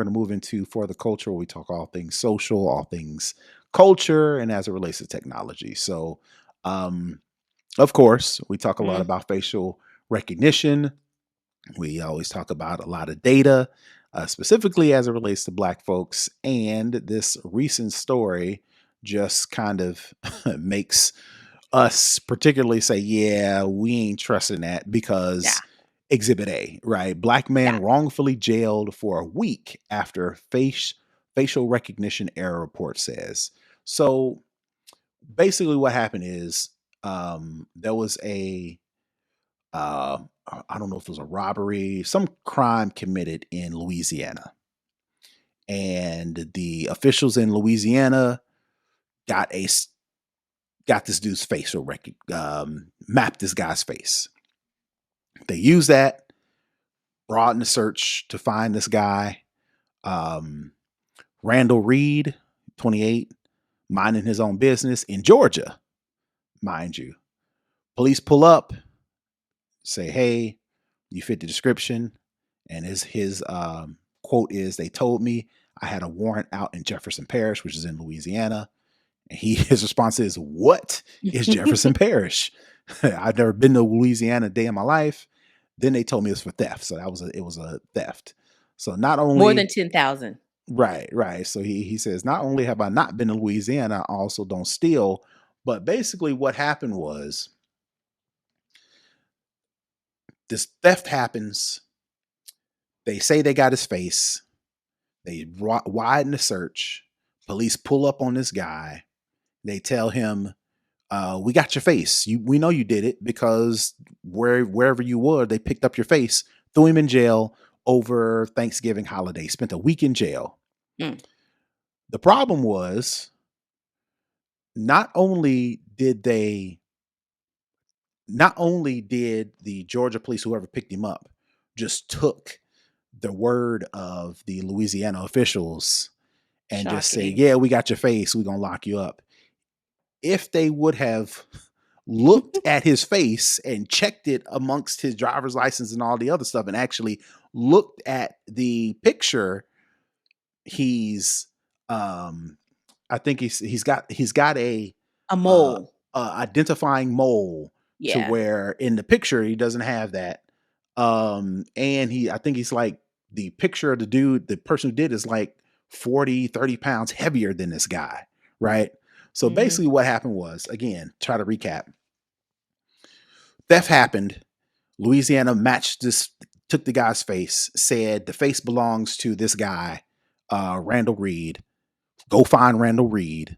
we're going to move into For the Culture, where we talk all things social, all things culture, and as it relates to technology. So, um, of course, we talk a lot Mm. about facial recognition. We always talk about a lot of data, specifically as it relates to Black folks. And this recent story just kind of makes us particularly say, yeah, we ain't trusting that Yeah. because Exhibit A, right? Black man Yeah. wrongfully jailed for a week after facial recognition error report says. So basically, what happened is there was uh, I don't know if it was a robbery, some crime committed in Louisiana, and the officials in Louisiana got a s- got this dude's facial record, mapped this guy's face. They used that, broadened the search to find this guy, um, Randall Reed, 28, minding his own business in Georgia, mind you. Police pull up, say, "Hey, you fit the description," and his quote is, "They told me I had a warrant out in Jefferson Parish, which is in Louisiana." And his response is, "What is Jefferson Parish? I've never been to Louisiana a day in my life." Then they told me it was for theft, so it was a theft. So not More than only 10,000. right. So he says, not only have I not been to Louisiana, I also don't steal. But basically, what happened was this theft happens. They say they got his face. They widen the search. Police pull up on this guy. They tell him, "We got your face. We know you did it because wherever you were, they picked up your face, threw him in jail over Thanksgiving holiday. Spent a week in jail." Mm. The problem was, not only did they, not only did the Georgia police, whoever picked him up, just took the word of the Louisiana officials and just say, Shocking. "Yeah, we got your face. We're gonna lock you up." If they would have looked at his face and checked it amongst his driver's license and all the other stuff, and actually looked at the picture, he's, I think he's got A uh, mole. identifying mole to Yeah. where in the picture he doesn't have that. And I think he's like, the picture of the dude, the person who did is like 40, 30 pounds heavier than this guy, right? So Mhm. basically what happened was, again, try to recap. Theft happened. Louisiana matched this, took the guy's face, said the face belongs to this guy, Randall Reed. Go find Randall Reed.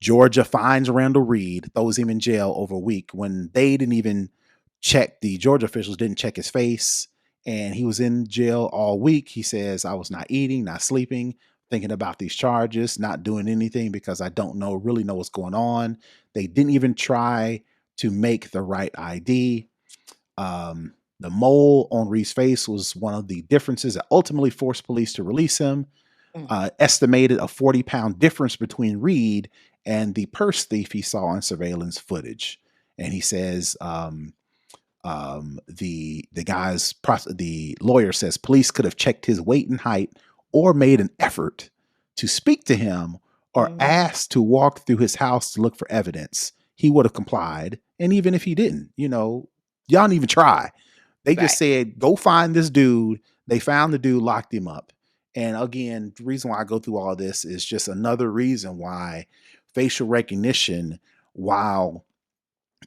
Georgia finds Randall Reed, throws him in jail over a week when they didn't even check, the Georgia officials didn't check his face. And he was in jail all week. He says, "I was not eating, not sleeping, thinking about these charges, not doing anything because I don't really know what's going on." They didn't even try to make the right ID. The mole on Reed's face was one of the differences that ultimately forced police to release him. Mm. Estimated a 40-pound difference between Reed and the purse thief he saw on surveillance footage. And he says, the lawyer says police could have checked his weight and height, or made an effort to speak to him, or Mhm. asked to walk through his house to look for evidence. He would have complied. And even if he didn't, y'all didn't even try. They just Right. said, "Go find this dude." They found the dude, locked him up. And again, the reason why I go through all this is just another reason why facial recognition, while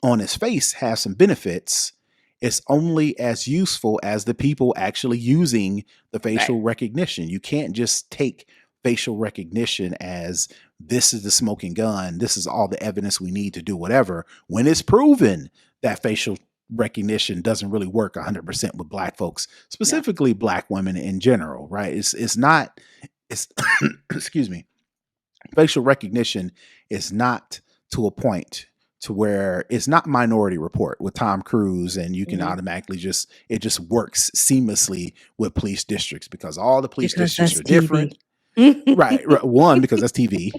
on its face has some benefits, it's only as useful as the people actually using the Right. facial recognition. You can't just take facial recognition as, this is the smoking gun, this is all the evidence we need to do whatever, when it's proven that facial recognition doesn't really work 100% with Black folks, No. specifically Black women in general, right? It's not, it's excuse me, facial recognition is not to a point to where it's not Minority Report with Tom Cruise and you can Mhm. automatically just, it just works seamlessly with police districts because all the police Because districts that's are different. TV. Right. One, because that's TV.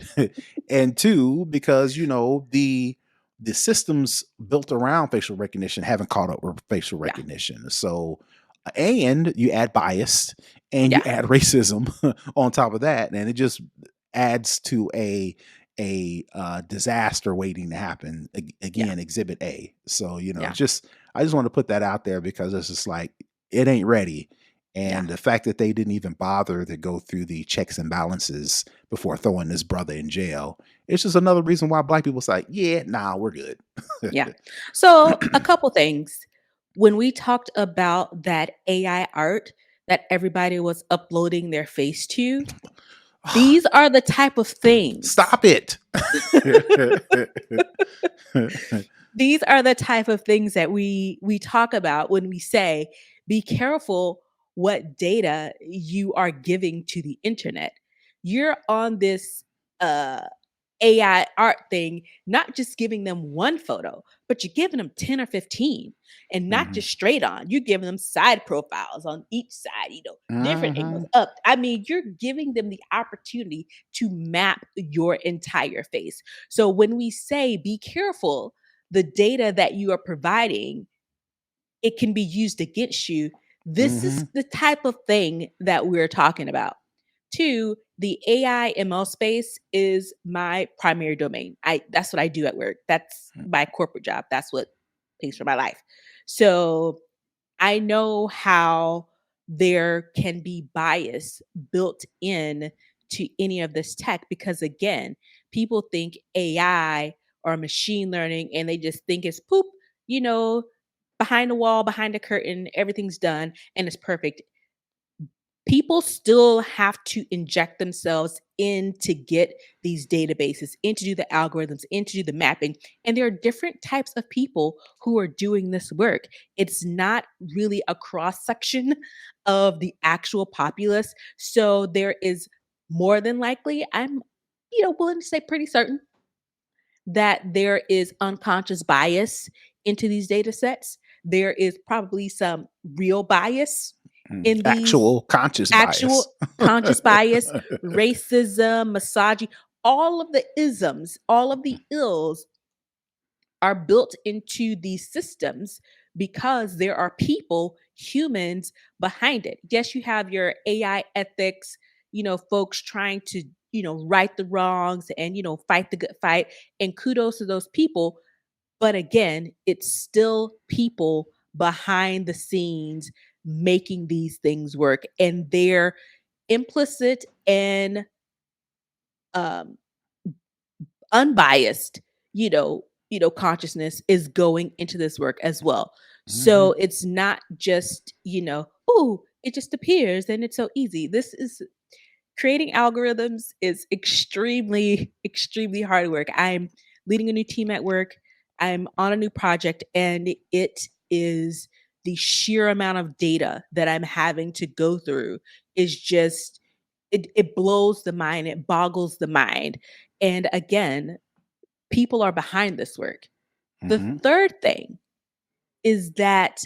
And two, because the systems built around facial recognition haven't caught up with facial Yeah. recognition. So, and you add bias and you Yeah. add racism on top of that, and it just adds to a disaster waiting to happen. Yeah. Again, Exhibit A. So Yeah. just I just want to put that out there because it's just like it ain't ready. Yeah. And the fact that they didn't even bother to go through the checks and balances before throwing this brother in jail, it's just another reason why black people say, yeah, nah, we're good. Yeah. So, a couple things. When we talked about that AI art that everybody was uploading their face to, these are the type of things. Stop it. These are the type of things that we talk about when we say be careful what data you are giving to the internet. You're on this uh AI art thing, not just giving them one photo, but you're giving them 10 or 15, and not Mhm. just straight on. You're giving them side profiles on each side, different angles Mhm. up. I mean, you're giving them the opportunity to map your entire face. So when we say be careful, the data that you are providing, it can be used against you. This is Mhm. the type of thing that we're talking about. Two, the AI ML space is my primary domain. That's what I do at work. That's my corporate job. That's what pays for my life. So I know how there can be bias built in to any of this tech because again, people think AI or machine learning and they just think it's poop, you know, behind the wall, behind the curtain, everything's done and it's perfect. People still have to inject themselves in to get these databases, in to do the algorithms, in to do the mapping. And there are different types of people who are doing this work. It's not really a cross section of the actual populace. So there is more than likely, I'm willing to say pretty certain that there is unconscious bias into these data sets. There is probably some real bias in these Actual conscious bias. actual conscious bias, racism, misogyny, all of the isms, all of the ills are built into these systems because there are people, humans behind it. Yes, you have your AI ethics, folks trying to, right the wrongs and, fight the good fight. And kudos to those people. But again, it's still people behind the scenes making these things work. And they're implicit and um, unbiased, consciousness is going into this work as well. So Mhm. it's not just, oh, it just appears and it's so easy. This is creating algorithms is extremely, extremely hard work. I'm leading a new team at work. I'm on a new project, and it is the sheer amount of data that I'm having to go through is just it blows the mind, it boggles the mind. And again, people are behind this work. The Mhm. third thing is that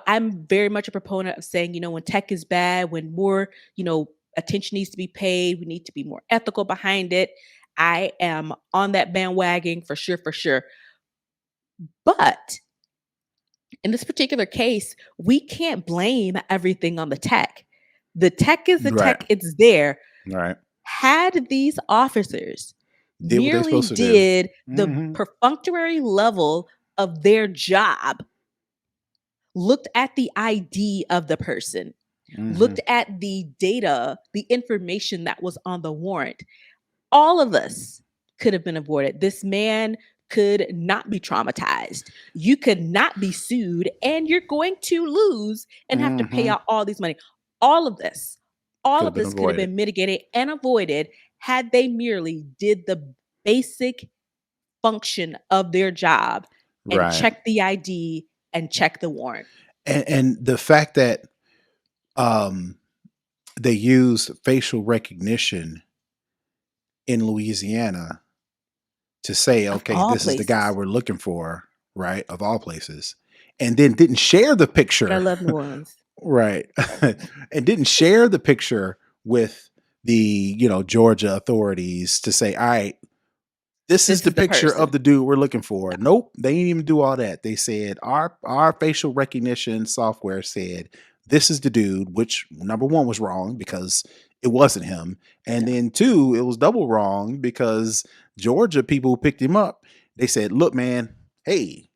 I'm very much a proponent of saying, when tech is bad, when more, attention needs to be paid, we need to be more ethical behind it. I am on that bandwagon for sure, for sure. But in this particular case, we can't blame everything on the tech. The tech is the Right. tech, it's there. Right. Had these officers Did what they merely supposed to do. did the Mhm. perfunctory level of their job, looked at the ID of the person, looked Mhm. at the data, the information that was on the warrant, all of this could have been avoided. This man could not be traumatized. You could not be sued, and you're going to lose and have to pay Mhm. out all these money. All of this, all Could have of been this could have avoided. been mitigated and avoided had they merely did the basic function of their job and Right. check the ID and check the warrant. And the fact that um they use facial recognition in Louisiana to say, Of okay, all this is the guy places. we're looking for, right? Of all places. And then didn't share the But I picture. love New Orleans. Right. And didn't share the picture with the, Georgia authorities to say, all right, this is This the is the picture of person. the dude we're looking for. No. Nope, they didn't even do all that. They said our facial recognition software said this is the dude, which number one was wrong because it wasn't him. And No. then two, it was double wrong because Georgia people who picked him up, they said, look, man, hey,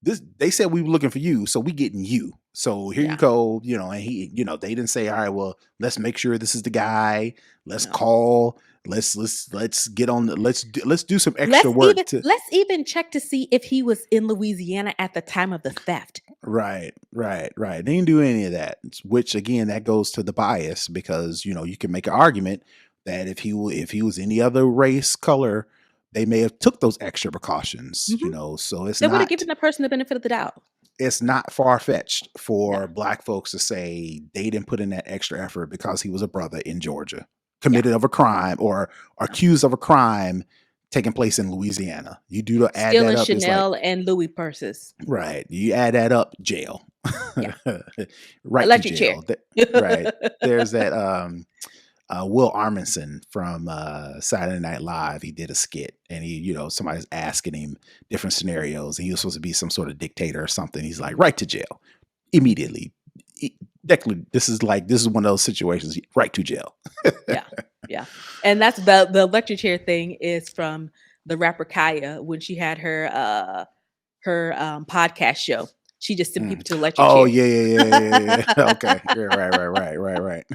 this they said we were looking for you, so we getting you. So here you Yeah. go, and he, they didn't say, all right, well, let's make sure this is the guy. Let's No. call. Let's get on. Let's do some extra work to. Let's even check to see if he was in Louisiana at the time of the theft. Right. They didn't do any of that. Which again, that goes to the bias because you can make an argument that if he was any other race, color, they may have took those extra precautions. Mhm. So it's They would have not. given the person the benefit of the doubt. It's not far-fetched No. for black folks to say they didn't put in that extra effort because he was a brother in Georgia, Yeah. committed of a crime or Yeah. accused of a crime taking place in Louisiana. You do to add that Stealing up, it's like, Chanel and Louis purses. right. You add that up, jail. Yeah. Right to Electric chair. jail. Right. There's that Will Arminson from Saturday Night Live. He did a skit and somebody's asking him different scenarios and he was supposed to be some sort of dictator or something. He's like, right to jail immediately. This is one of those situations, right to jail. Yeah. Yeah. And that's the electric chair thing is from the rapper Kaya when she had her podcast show. She just sent people to electric Oh chair. yeah. Okay. Yeah, right.